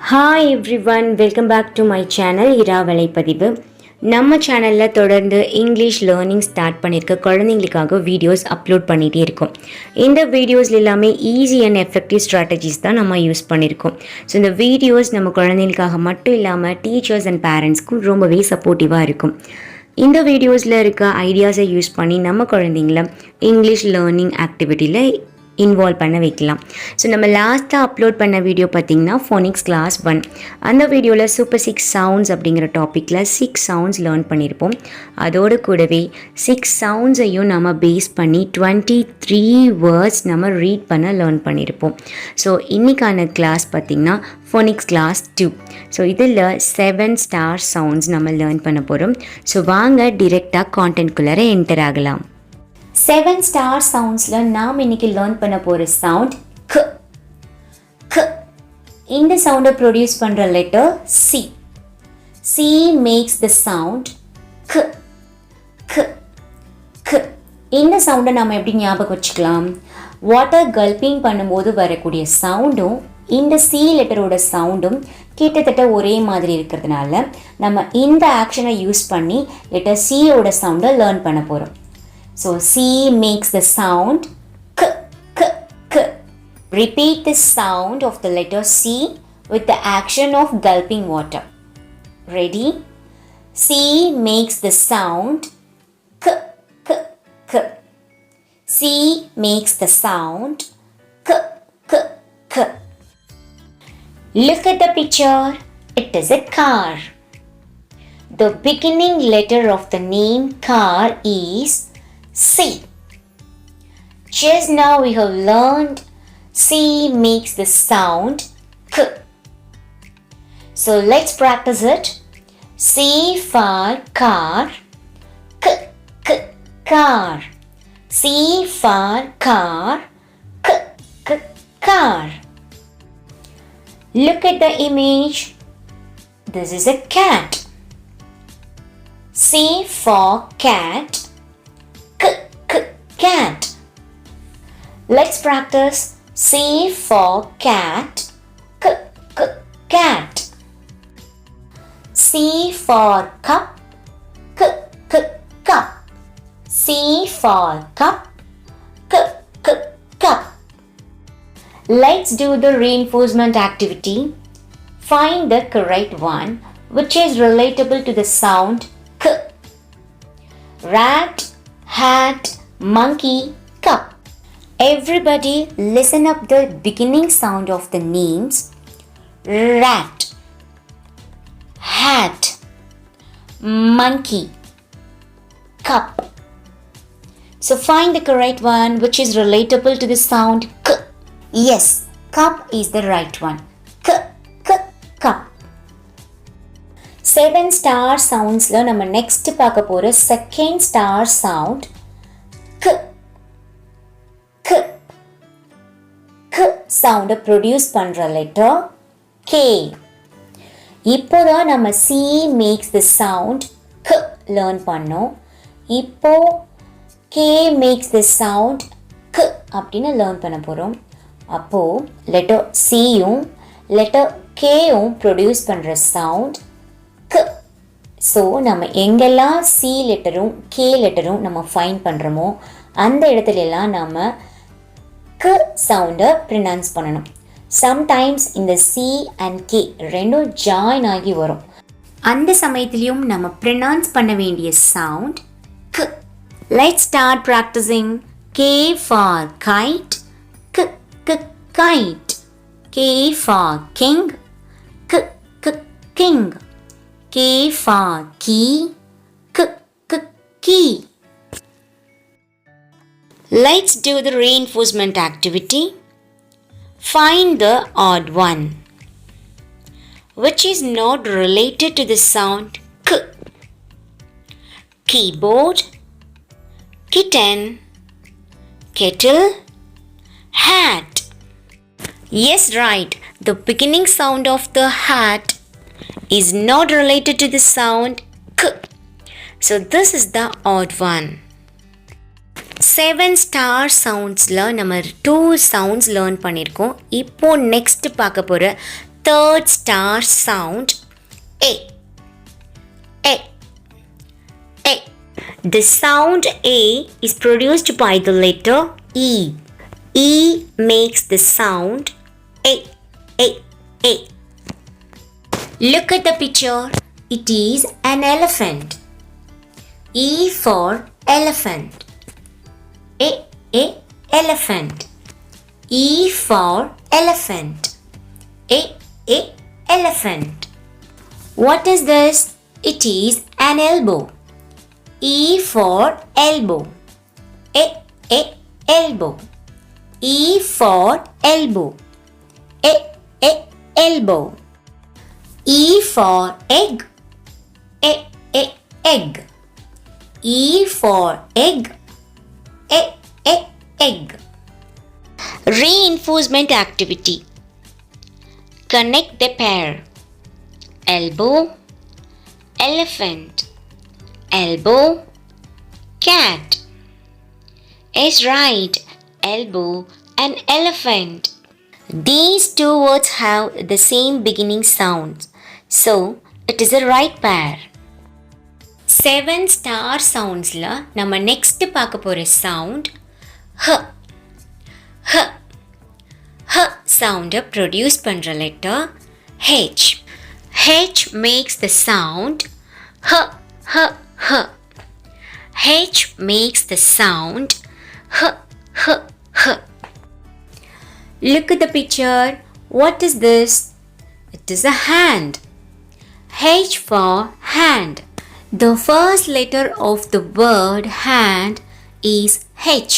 Hi everyone, welcome back to my channel இரா வலைப்பதிவு. நம்ம சேனலில் தொடர்ந்து இங்கிலீஷ் லேர்னிங் ஸ்டார்ட் பண்ணியிருக்க குழந்தைங்களுக்காக வீடியோஸ் அப்லோட் பண்ணிகிட்டே இருக்கோம். இந்த வீடியோஸில் எல்லாமே ஈஸி அண்ட் எஃபெக்டிவ் ஸ்ட்ராட்டஜிஸ் தான் நம்ம யூஸ் பண்ணியிருக்கோம். ஸோ இந்த வீடியோஸ் நம்ம குழந்தைங்களுக்காக மட்டும் இல்லாமல் டீச்சர்ஸ் அண்ட் பேரண்ட்ஸ்க்கும் ரொம்பவே சப்போர்ட்டிவாக இருக்கும். இந்த வீடியோஸில் இருக்க ஐடியாஸை யூஸ் பண்ணி நம்ம குழந்தைங்கள இங்கிலீஷ் லேர்னிங் ஆக்டிவிட்டியில் இன்வால்வ் பண்ண வைக்கலாம். ஸோ நம்ம லாஸ்ட்டாக அப்லோட் பண்ண வீடியோ பார்த்திங்கன்னா Phonics கிளாஸ் 1. அந்த வீடியோவில் சூப்பர் 6 சவுண்ட்ஸ் அப்படிங்கிற டாப்பிக்கில் 6 சவுண்ட்ஸ் லேர்ன் பண்ணியிருப்போம். அதோடு கூடவே 6 சவுண்ட்ஸையும் நம்ம பேஸ் பண்ணி 23 வேர்ட்ஸ் நம்ம ரீட் பண்ண லேர்ன் பண்ணியிருப்போம். ஸோ இன்றைக்கான கிளாஸ் பார்த்திங்கன்னா Phonics கிளாஸ் 2. ஸோ இதில் 7 ஸ்டார் சவுண்ட்ஸ் நம்ம லேர்ன் பண்ண போகிறோம். ஸோ வாங்க டிரெக்டாக கான்டென்ட்குள்ளே என்டர் ஆகலாம். 7 ஸ்டார் சவுண்ட்ஸில் நாம் இன்னைக்கு லேர்ன் பண்ண போகிற சவுண்ட் க். க் இந்த சவுண்டை ப்ரொடியூஸ் பண்ணுற letter C. C makes the sound க். க் க் இந்த சவுண்டை நாம் எப்படி ஞாபகம் வச்சுக்கலாம்? வாட்டர் கல்பிங் பண்ணும்போது வரக்கூடிய சவுண்டும் இந்த சி லெட்டரோட சவுண்டும் கிட்டத்தட்ட ஒரே மாதிரி இருக்கிறதுனால நம்ம இந்த ஆக்ஷனை யூஸ் பண்ணி லெட்டர் சியோட சவுண்டை லேர்ன் பண்ண போகிறோம். So C makes the sound k, k, k. Repeat the sound of the letter C with the action of gulping water. Ready? C makes the sound k, k, k. C makes the sound k, k, k. Look at the picture. It is a car. The beginning letter of the name car is C. Just now we have learned C makes the sound K. So let's practice it. C for car, K, K, car. C for car, K, K, car. Look at the image. This is a cat. C for cat, cat. Let's practice. C for cat, k, k, cat. C for cup, k, k, cup. C for cup, k, k, cup. Let's do the reinforcement activity. Find the correct one which is relatable to the sound k. Rat, hat, monkey, cup. Everybody listen up the beginning sound of the names. Rat, hat, monkey, cup. So find the correct one which is relatable to the sound k. Yes, cup is the right one. K, k, cup. 7 star soundsல நம்ம next பார்க்க போற second star sound K. K. K sound produce பண்ற letter K. இப்போதான் நம்ம C makes the sound K learn பண்ணோம். இப்போ K makes the sound K அப்படின்னு learn பண்ண போறோம். அப்போ letter Cயும் letter Kயும் produce பண்ற sound K. ஸோ நம்ம எங்கெல்லாம் C லெட்டரும் K லெட்டரும் நம்ம ஃபைண்ட் பண்ணுறோமோ அந்த இடத்துலலாம் நம்ம க சவுண்டை ப்ரினவுன்ஸ் பண்ணணும். சம்டைம்ஸ் இந்த C அண்ட் K ரெண்டும் ஜாயின் ஆகி வரும். அந்த சமயத்துலேயும் நம்ம ப்ரினவுன்ஸ் பண்ண வேண்டிய சவுண்ட் க. Let's start practising. K for guide, க க கைட். K ஃபார் கிங், க க king. K for key, k, k, key. Let's do the reinforcement activity. Find the odd one, which is not related to the sound k. Keyboard, kitten, kettle, hat. Yes, right. The beginning sound of the hat is not related to the sound k. So this is the odd one. 7 star soundsல நம்ம 2 sounds learn பண்ணியிருக்கோம். இப்போ next பார்க்க போகிற third star sound A. A. A. The sound A is produced by the letter E. E makes the sound A. A. A. Look at the picture. It is an elephant. E for elephant. A. A. Elephant. E for elephant. A. A. Elephant. What is this? It is an elbow. E for elbow. A. A. Elbow. E for elbow. A. A. Elbow. E for egg. A. A. Egg. E for egg. A. A. Egg. Reinforcement activity. Connect the pair. Elbow, elephant. Elbow, cat. Is right. Elbow and elephant. These two words have the same beginning sounds, so it is a right pair. 7 star soundsல நம்ம next பார்க்க போற sound H. H. H sound produce பண்ற letter H. H makes the sound H. H. H. H makes the sound H. H. H. Look at the picture. What is this? It is a hand. H for hand. The first letter of the word hand is H.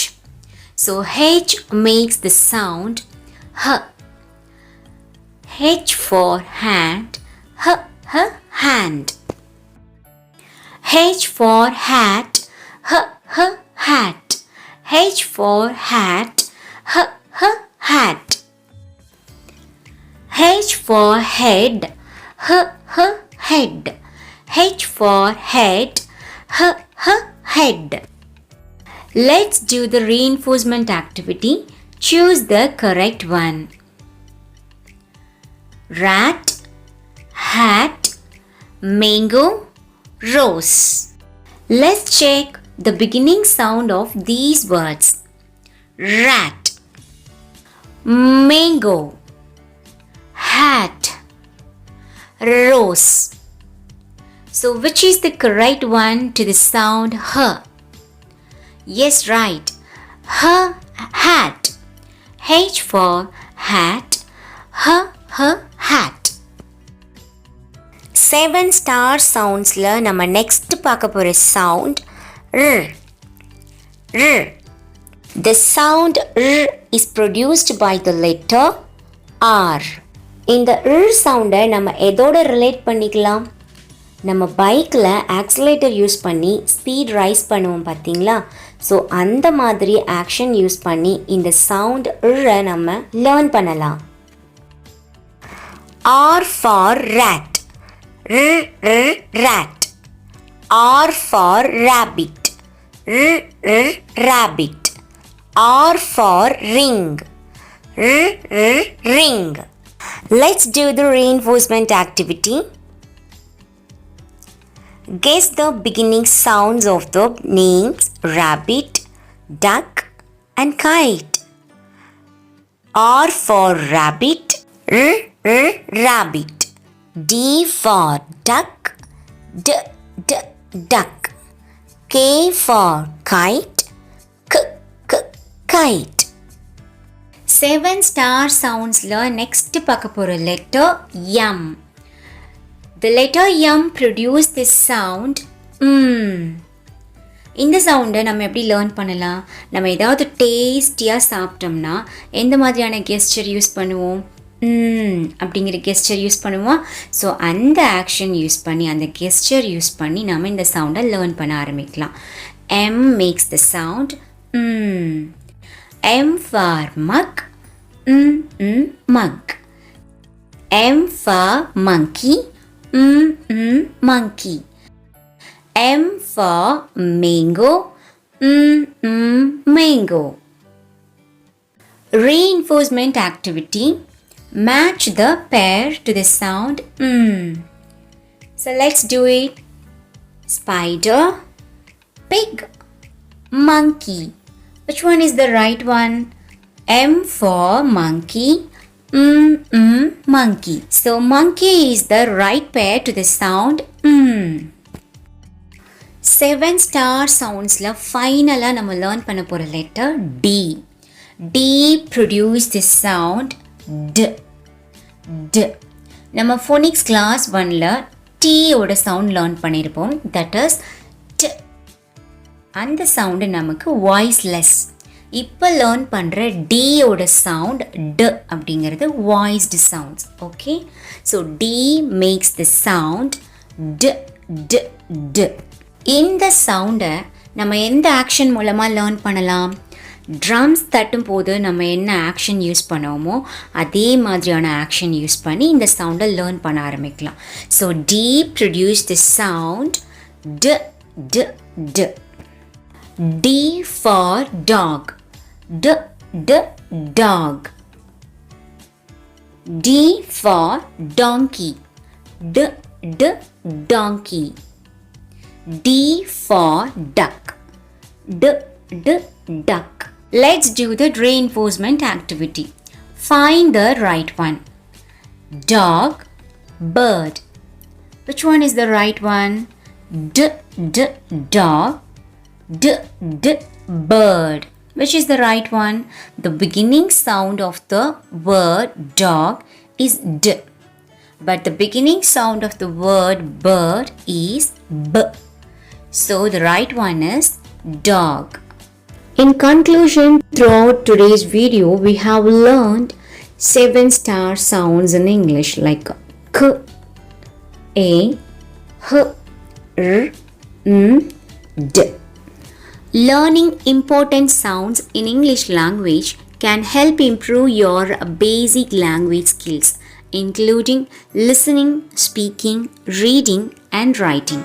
So H makes the sound H. H for hand. H. H. Hand. H for hat. H. H. Hat. H for hat. H. H. Hat. H for head. H. H. Head. H for head. H. H. Head. Let's do the reinforcement activity. Choose the correct one. Rat, hat, mango, rose. Let's check the beginning sound of these words. Rat, mango, hat, rose. So which is the correct one to the sound H? Yes, right. H. Hat. H for hat. H. H. Hat. 7 star soundsல நம்ம next பார்க்க போற sound R. R. The sound R is produced by the letter R. இந்த R sound நம்ம எதோட relate பண்ணிக்கலாம்? நம்ம பைக்கில் oscillator use பண்ணி ஸ்பீட் ரைஸ் பண்ணுவோம் பார்த்தீங்களா? ஸோ அந்த மாதிரி ஆக்ஷன் யூஸ் பண்ணி இந்த சவுண்ட் நம்ம லேர்ன் பண்ணலாம். R for rat. Rat. R for rabbit. Rabbit. R for ring. Ring. Let's do the reinforcement activity. Guess the beginning sounds of the names rabbit, duck and kite. R for rabbit. Rabbit. D for duck. Duck. K for kite. Kite. 7 star soundsல next பார்க்க போற letter M. The letter M produce this sound இந்த சவுண்டை நம்ம எப்படி learn பண்ணலாம்? நம்ம ஏதாவது டேஸ்டியாக சாப்பிட்டோம்னா எந்த மாதிரியான கெஸ்டர் யூஸ் பண்ணுவோம்? அப்படிங்கிற கெஸ்டர் யூஸ் பண்ணுவோம். ஸோ அந்த ஆக்ஷன் யூஸ் பண்ணி அந்த கெஸ்டர் யூஸ் பண்ணி நம்ம இந்த சவுண்டை லேர்ன் பண்ண ஆரம்பிக்கலாம். M makes the sound M for mug. Mug. M for monkey. Monkey. M for mango. Mango. Reinforcement activity. match the pair to the sound So let's do it. Spider, pig, monkey. Which one is the right one? M for monkey. Monkey. So monkey is the right pair to the sound 7 star sounds la finally நம்ம learn பண்ண போற letter D. D produce the sound D. D. நம்ம phonics class 1 ல T ஓட sound learn பண்ணிருப்போம். That is T. அந்த sound நமக்கு voiceless. இப்போ learn பண்ற D ஓட sound D அப்படிங்கிறது voiced sounds. Okay? So D makes the sound D, D, D. இந்த சவுண்டை நம்ம எந்த ஆக்ஷன் மூலமாக லேர்ன் பண்ணலாம்? ட்ரம்ஸ் தட்டும் போது நம்ம என்ன ஆக்ஷன் யூஸ் பண்ணுவோமோ அதே மாதிரியான ஆக்ஷன் யூஸ் பண்ணி இந்த சவுண்டை லேர்ன் பண்ண ஆரம்பிக்கலாம். So D produce the sound ட் ட் ட். டி ஃபார் டாக் ட் ட் டாக். டி ஃபார் டாங்கி ட் ட் donkey. D for duck. D, D, duck. Let's do the reinforcement activity. Find the right one. Dog, bird. Which one is the right one? D, D, dog. D, D, bird. Which is the right one? The beginning sound of the word dog is D. But the beginning sound of the word bird is B. So the right one is dog. In conclusion, throughout today's video, we have learned 7 star sounds in English like K, A, H, R, N, D. Learning important sounds in English language can help improve your basic language skills, including listening, speaking, reading, and writing.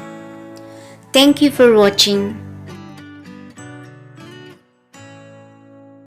Thank you for watching.